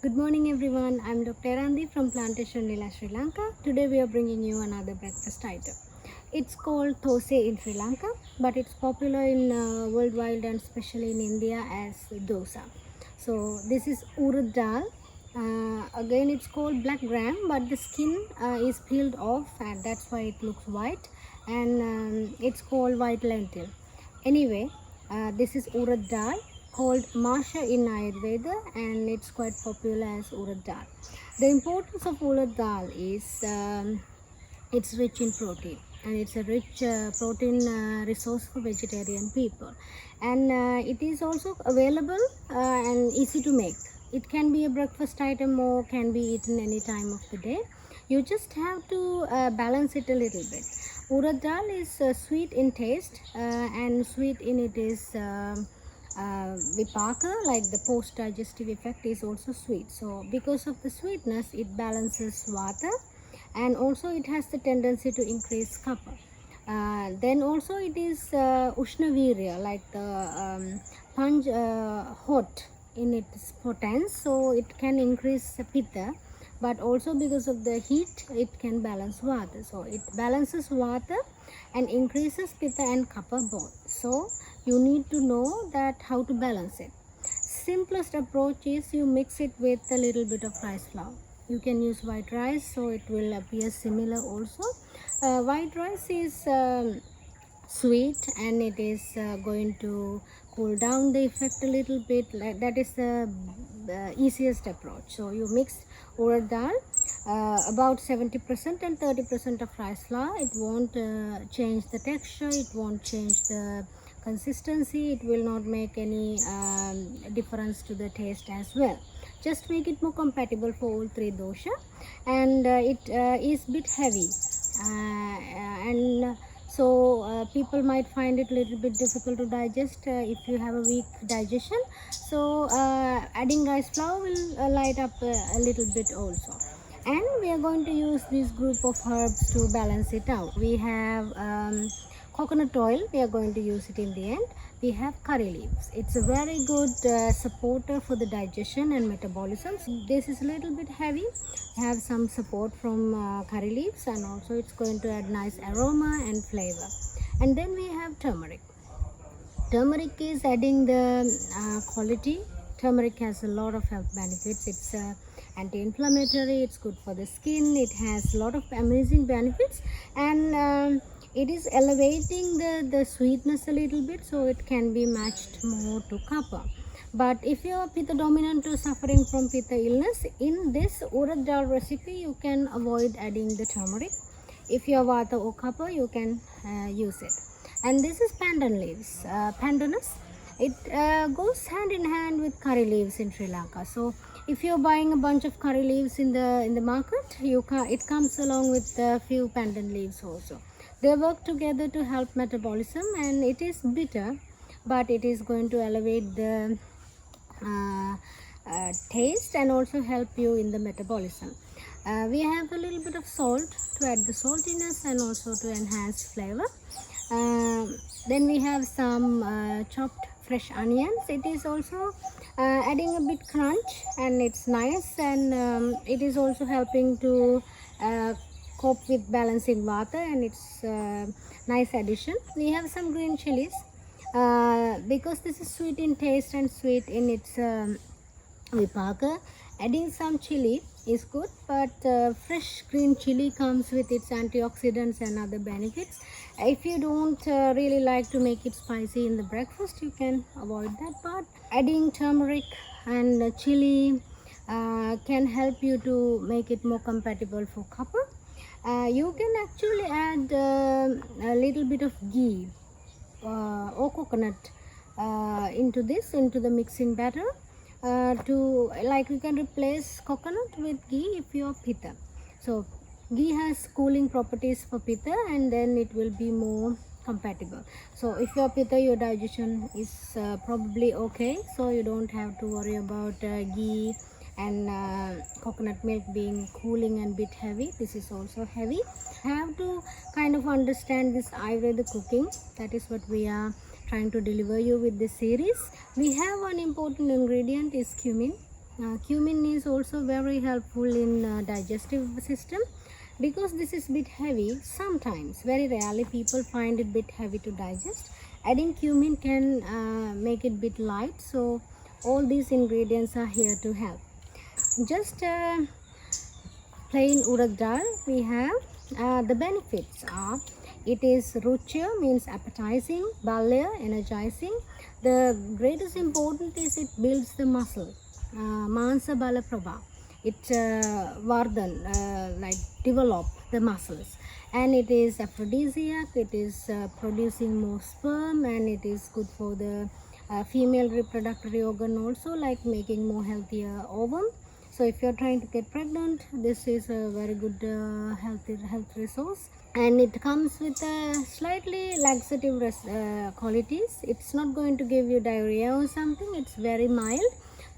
Good morning everyone, I'm Dr. Randi from Plantation Lila, Sri Lanka. Today we are bringing you another breakfast item. It's called thosai in Sri Lanka, but it's popular in worldwide and especially in India as dosa. So this is urad dal. Again it's called black gram, but the skin is peeled off and that's why it looks white, and it's called white lentil. Anyway, this is urad dal called Masha in Ayurveda, and it's quite popular as urad dal. The importance of urad dal is it's rich in protein, and it's a rich protein resource for vegetarian people, and it is also available and easy to make. It can be a breakfast item or can be eaten any time of the day. You just have to balance it a little bit. Urad dal is sweet in taste, and sweet in it is vipaka, like the post digestive effect is also sweet. So because of the sweetness, it balances vata, and also it has the tendency to increase kapha. Then also it is ushnavirya, like the panj hot in its potence, so it can increase pitta, but also because of the heat it can balance vata. So it balances vata and increases pitta and kapha both. So you need to know that how to balance it. Simplest approach is you mix it with a little bit of rice flour. You can use white rice, so it will appear similar also. White rice is sweet, and it is going to cool down the effect a little bit. That is the easiest approach. So you mix urad dal about 70% and 30% of rice flour. It won't change the texture, it won't change the consistency, it will not make any difference to the taste as well. Just make it more compatible for all three dosha, and it is bit heavy, and so people might find it a little bit difficult to digest if you have a weak digestion. So adding rice flour will light up a little bit also. And we are going to use this group of herbs to balance it out. We have coconut oil, we are going to use it in the end. We have curry leaves. It's a very good supporter for the digestion and metabolism. So this is a little bit heavy, have some support from curry leaves, and also it's going to add nice aroma and flavor. And then we have turmeric. Turmeric is adding the quality. Turmeric has a lot of health benefits. It's anti-inflammatory, it's good for the skin, it has a lot of amazing benefits, and it is elevating the sweetness a little bit, so it can be matched more to kapha. But if you are pitta dominant or suffering from pitta illness, in this urad dal recipe you can avoid adding the turmeric. If you are vata or kapha, you can use it. And this is pandan leaves, pandanus. It goes hand in hand with curry leaves in Sri Lanka. So if you're buying a bunch of curry leaves in the market, it comes along with a few pandan leaves also. They work together to help metabolism, and it is bitter, but it is going to elevate the taste and also help you in the metabolism. We have a little bit of salt to add the saltiness and also to enhance flavor. Then we have some chopped fresh onions. It is also adding a bit crunch, and it's nice, and it is also helping to cope with balancing vata, and it's nice addition. We have some green chilies because this is sweet in taste and sweet in its vipaka. Adding some chili is good, but fresh green chili comes with its antioxidants and other benefits. If you don't really like to make it spicy in the breakfast, you can avoid that part. Adding turmeric and chili can help you to make it more compatible for kapha. You can actually add a little bit of ghee or coconut into the mixing batter, to, like, you can replace coconut with ghee if you are pitta. So ghee has cooling properties for pitta, and then it will be more compatible. So if you are pitta, your digestion is probably okay, so you don't have to worry about ghee and coconut milk being cooling and bit heavy. This is also heavy. Have to kind of understand this Ayurveda cooking. That is what we are trying to deliver you with this series. We have one important ingredient is cumin. Cumin is also very helpful in digestive system, because this is bit heavy. Sometimes, very rarely, people find it bit heavy to digest. Adding cumin can make it bit light. So all these ingredients are here to help. Just plain urad dal we have. The benefits are, it is ruchya, means appetizing, balya, energizing. The greatest important is it builds the muscle, mansa bala prabha. It vardhan, like develop the muscles, and it is aphrodisiac. It is producing more sperm, and it is good for the female reproductive organ also, like making more healthier ovum. So if you're trying to get pregnant, this is a very good health resource, and it comes with a slightly laxative qualities. It's not going to give you diarrhea or something. It's very mild,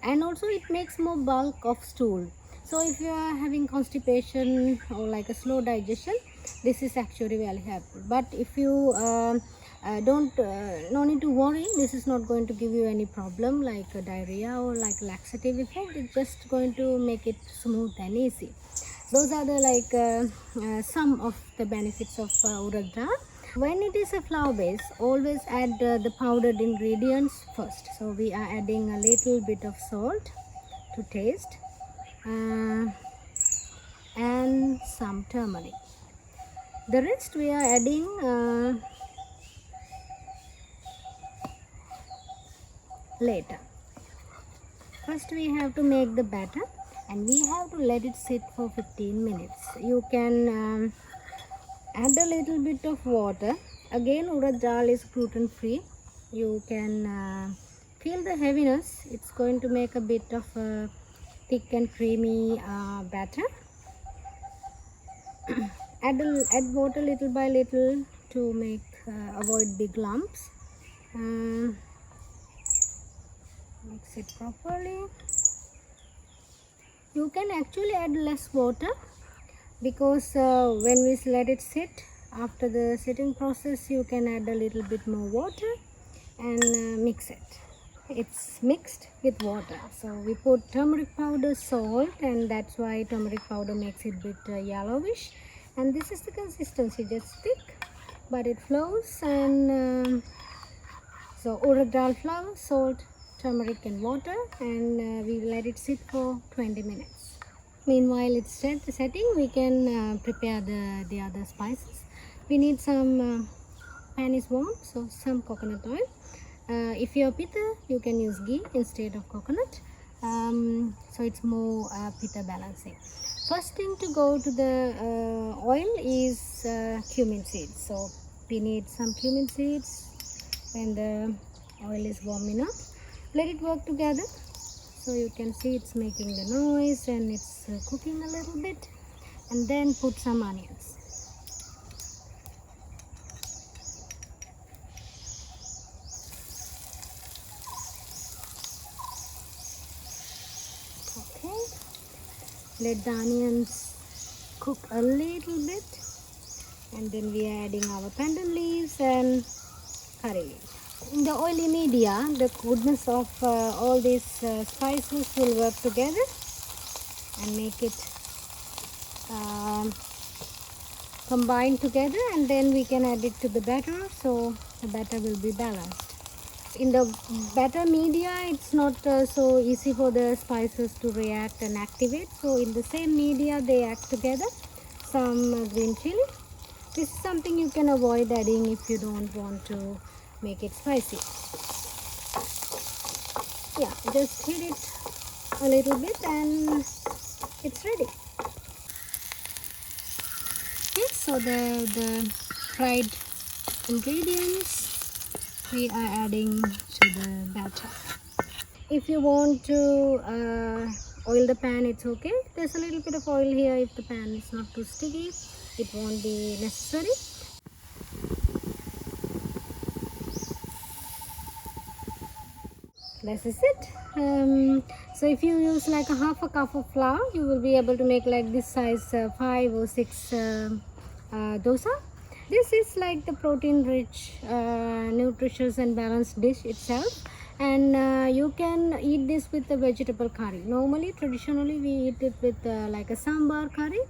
and also it makes more bulk of stool. So if you are having constipation or like a slow digestion, this is actually very helpful. But if you no need to worry, this is not going to give you any problem like diarrhea or like laxative effect. It's just going to make it smooth and easy. Those are the some of the benefits of urad dal. When it is a flour base, always add the powdered ingredients first. So we are adding a little bit of salt to taste, and some turmeric. The rest we are adding later. First we have to make the batter, and we have to let it sit for 15 minutes. You can add a little bit of water. Again, urad dal is gluten free. You can feel the heaviness. It's going to make a bit of a thick and creamy batter. add water little by little to make avoid big lumps. Mix it properly. You can actually add less water, because when we let it sit, after the sitting process, you can add a little bit more water and mix it. It's mixed with water. So we put turmeric powder, salt, and that's why turmeric powder makes it a bit yellowish. And this is the consistency, just thick, but it flows. And so urad dal flour, salt, turmeric and water, and we let it sit for 20 minutes. Meanwhile it's setting, we can prepare the other spices. We need some pan is warm, so some coconut oil. If you're pitta, you can use ghee instead of coconut, so it's more pitta balancing. First thing to go to the oil is cumin seeds. So we need some cumin seeds. When the oil is warm enough, let it work together. So you can see it's making the noise and it's cooking a little bit. And then put some onions. Okay, let the onions cook a little bit, and then we are adding our pandan leaves and curry leaves. In the oily media, the goodness of all these spices will work together and make it combine together, and then we can add it to the batter, so the batter will be balanced. In the batter media, it's not so easy for the spices to react and activate. So in the same media, they act together. Some green chili. This is something you can avoid adding if you don't want to make it spicy. Yeah, just heat it a little bit and it's ready. Okay, so the fried ingredients we are adding to the batter. If you want to oil the pan, it's okay. There's a little bit of oil here. If the pan is not too sticky, it won't be necessary. This is it. So if you use like a half a cup of flour, you will be able to make like this size 5 or 6 dosa. This is like the protein rich, nutritious and balanced dish itself, and you can eat this with the vegetable curry. Normally, traditionally we eat it with like a sambar curry.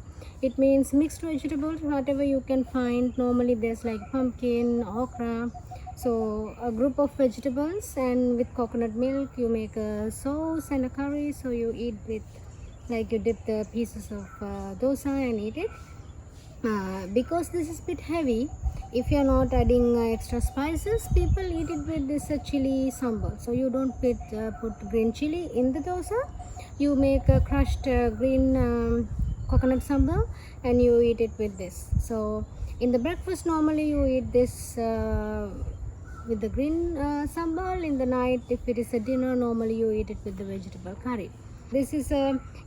It means mixed vegetables, whatever you can find. Normally there's like pumpkin, okra, so a group of vegetables, and with coconut milk you make a sauce and a curry. So you eat with, like, you dip the pieces of dosa and eat it. Because this is a bit heavy, if you're not adding extra spices, people eat it with this chili sambal. So you don't put green chili in the dosa. You make a crushed green coconut sambal and you eat it with this. So in the breakfast normally you eat this with the green sambal. In the night, if it is a dinner, normally you eat it with the vegetable curry. This is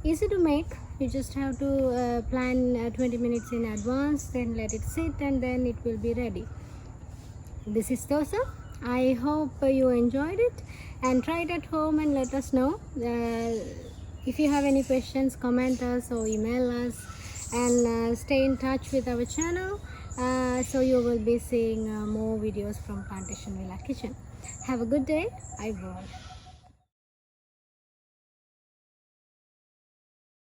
easy to make. You just have to plan 20 minutes in advance, then let it sit, and then it will be ready. This is dosa. I hope you enjoyed it, and try it at home and let us know. If you have any questions, comment us or email us, and stay in touch with our channel. So you will be seeing more videos from Plantation Villa Kitchen. Have a good day. Bye.